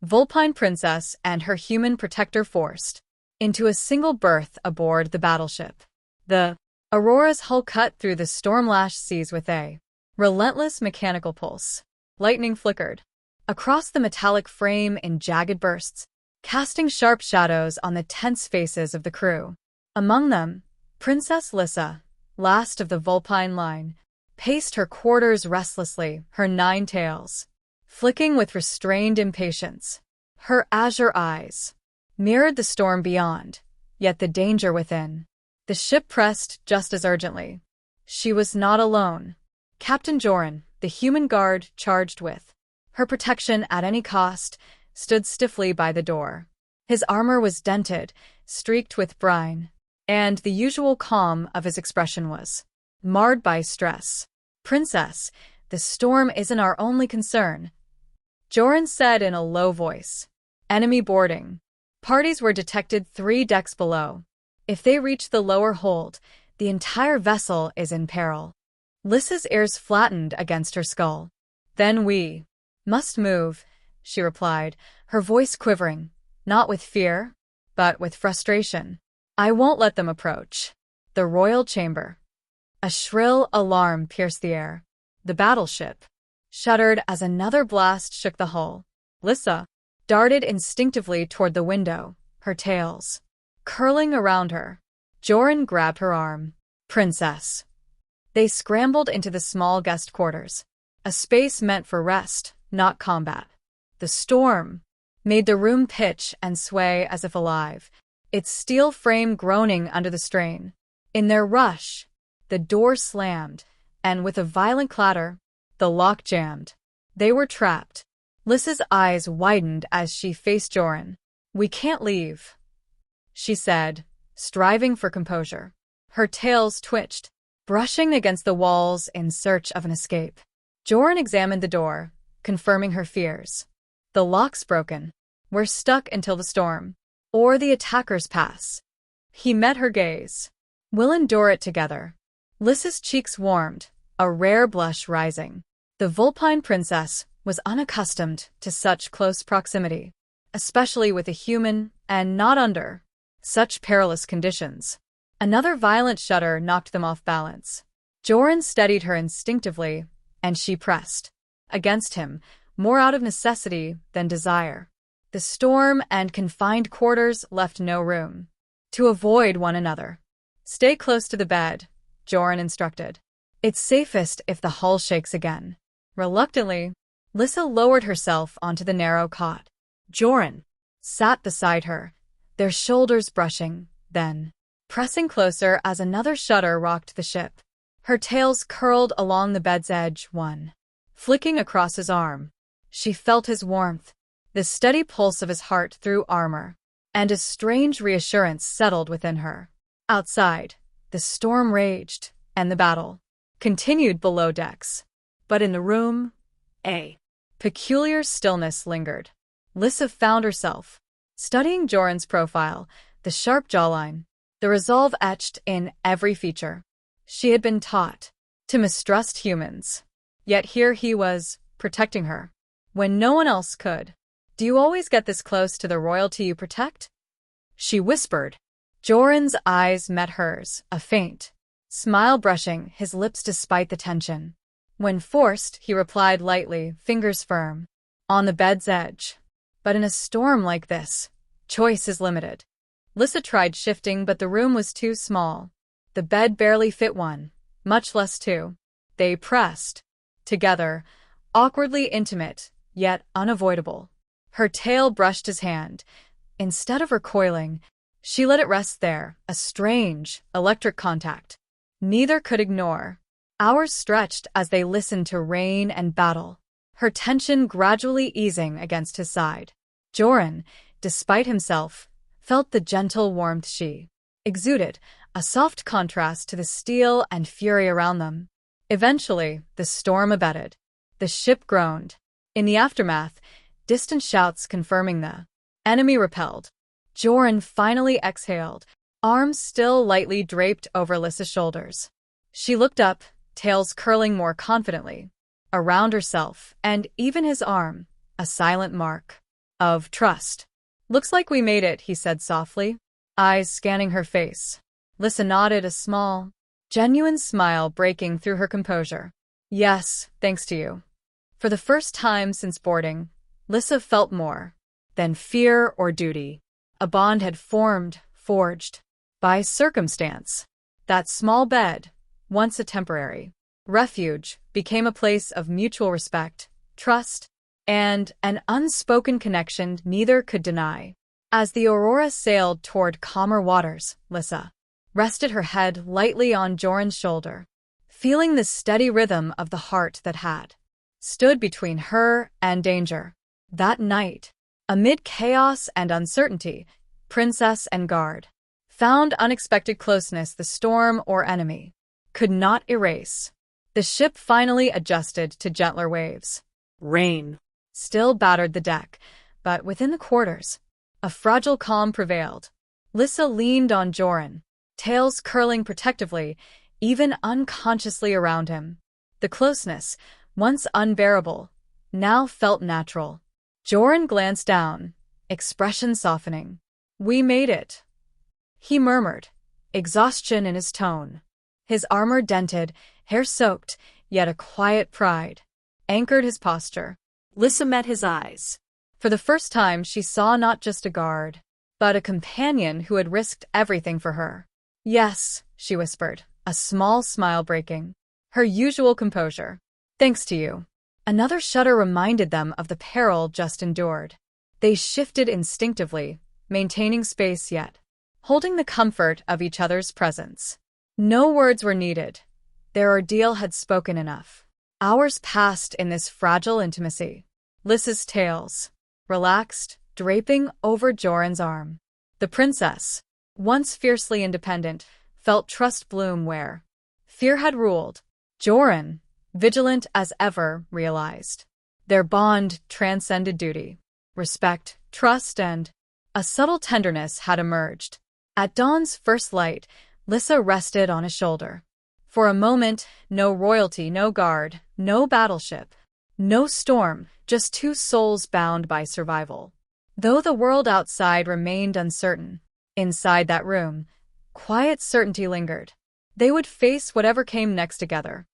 Vulpine princess and her human protector forced into a single berth aboard the battleship. The Aurora's hull cut through the storm-lashed seas with a relentless mechanical pulse. Lightning flickered across the metallic frame in jagged bursts, casting sharp shadows on the tense faces of the crew. Among them, Princess Lissa, last of the Vulpine line, paced her quarters restlessly, her 9 tails flicking with restrained impatience. Her azure eyes mirrored the storm beyond, yet the danger within. The ship pressed just as urgently. She was not alone. Captain Joran, the human guard charged with her protection at any cost, stood stiffly by the door. His armor was dented, streaked with brine, and the usual calm of his expression was marred by stress. "Princess, the storm isn't our only concern," Joran said in a low voice. "Enemy boarding. Parties were detected 3 decks below. If they reach the lower hold, the entire vessel is in peril." Lissa's ears flattened against her skull. "Then we must move," she replied, her voice quivering, not with fear, but with frustration. "I won't let them approach the royal chamber." A shrill alarm pierced the air. The battleship shuddered as another blast shook the hull. Lissa darted instinctively toward the window, her tails curling around her. Joran grabbed her arm. "Princess." They scrambled into the small guest quarters, a space meant for rest, not combat. The storm made the room pitch and sway as if alive, its steel frame groaning under the strain. In their rush, the door slammed, and with a violent clatter, the lock jammed. They were trapped. Lissa's eyes widened as she faced Joran. "We can't leave," she said, striving for composure. Her tails twitched, brushing against the walls in search of an escape. Joran examined the door, confirming her fears. "The lock's broken. We're stuck until the storm, or the attackers pass." He met her gaze. "We'll endure it together." Lissa's cheeks warmed, a rare blush rising. The Vulpine princess was unaccustomed to such close proximity, especially with a human, and not under such perilous conditions. Another violent shudder knocked them off balance. Joran steadied her instinctively, and she pressed against him, more out of necessity than desire. The storm and confined quarters left no room to avoid one another. "Stay close to the bed," Joran instructed. "It's safest if the hull shakes again." Reluctantly, Lissa lowered herself onto the narrow cot. Joran sat beside her, their shoulders brushing, then pressing closer as another shudder rocked the ship. Her tails curled along the bed's edge, one flicking across his arm. She felt his warmth, the steady pulse of his heart through armor, and a strange reassurance settled within her. Outside, the storm raged, and the battle continued below decks. But in the room, a peculiar stillness lingered. Lissa found herself studying Joran's profile, the sharp jawline, the resolve etched in every feature. She had been taught to mistrust humans, yet here he was, protecting her when no one else could. "Do you always get this close to the royalty you protect?" she whispered. Joran's eyes met hers, a faint smile brushing his lips despite the tension. When forced, he replied lightly, fingers firm on the bed's edge. "But in a storm like this, choice is limited." Lissa tried shifting, but the room was too small. The bed barely fit one, much less two. They pressed together, awkwardly intimate, yet unavoidable. Her tail brushed his hand. Instead of recoiling, she let it rest there, a strange, electric contact neither could ignore. Hours stretched as they listened to rain and battle, her tension gradually easing against his side. Joran, despite himself, felt the gentle warmth she exuded, a soft contrast to the steel and fury around them. Eventually, the storm abated. The ship groaned. In the aftermath, distant shouts confirming the enemy repelled. Joran finally exhaled, arms still lightly draped over Lissa's shoulders. She looked up, tails curling more confidently around herself, and even his arm, a silent mark of trust. "Looks like we made it," he said softly, eyes scanning her face. Lissa nodded, a small, genuine smile breaking through her composure. "Yes, thanks to you." For the first time since boarding, Lissa felt more than fear or duty. A bond had forged by circumstance. That small bed, once a temporary refuge, became a place of mutual respect, trust, and an unspoken connection neither could deny. As the Aurora sailed toward calmer waters, Lissa rested her head lightly on Joran's shoulder, feeling the steady rhythm of the heart that had stood between her and danger. That night, amid chaos and uncertainty, princess and guard found unexpected closeness the storm or enemy could not erase. The ship finally adjusted to gentler waves. Rain still battered the deck, but within the quarters, a fragile calm prevailed. Lissa leaned on Joran, tails curling protectively, even unconsciously around him. The closeness, once unbearable, now felt natural. Joran glanced down, expression softening. "We made it," he murmured, exhaustion in his tone. His armor dented, hair soaked, yet a quiet pride anchored his posture. Lissa met his eyes. For the first time, she saw not just a guard, but a companion who had risked everything for her. "Yes," she whispered, a small smile breaking her usual composure. "Thanks to you." Another shudder reminded them of the peril just endured. They shifted instinctively, maintaining space yet holding the comfort of each other's presence. No words were needed. Their ordeal had spoken enough. Hours passed in this fragile intimacy. Lissa's tails relaxed, draping over Joran's arm. The princess, once fiercely independent, felt trust bloom where fear had ruled. Joran, vigilant as ever, realized their bond transcended duty. Respect, trust, and a subtle tenderness had emerged. At dawn's first light, Lissa rested on his shoulder. For a moment, no royalty, no guard, no battleship, no storm, just two souls bound by survival. Though the world outside remained uncertain, inside that room, quiet certainty lingered. They would face whatever came next together.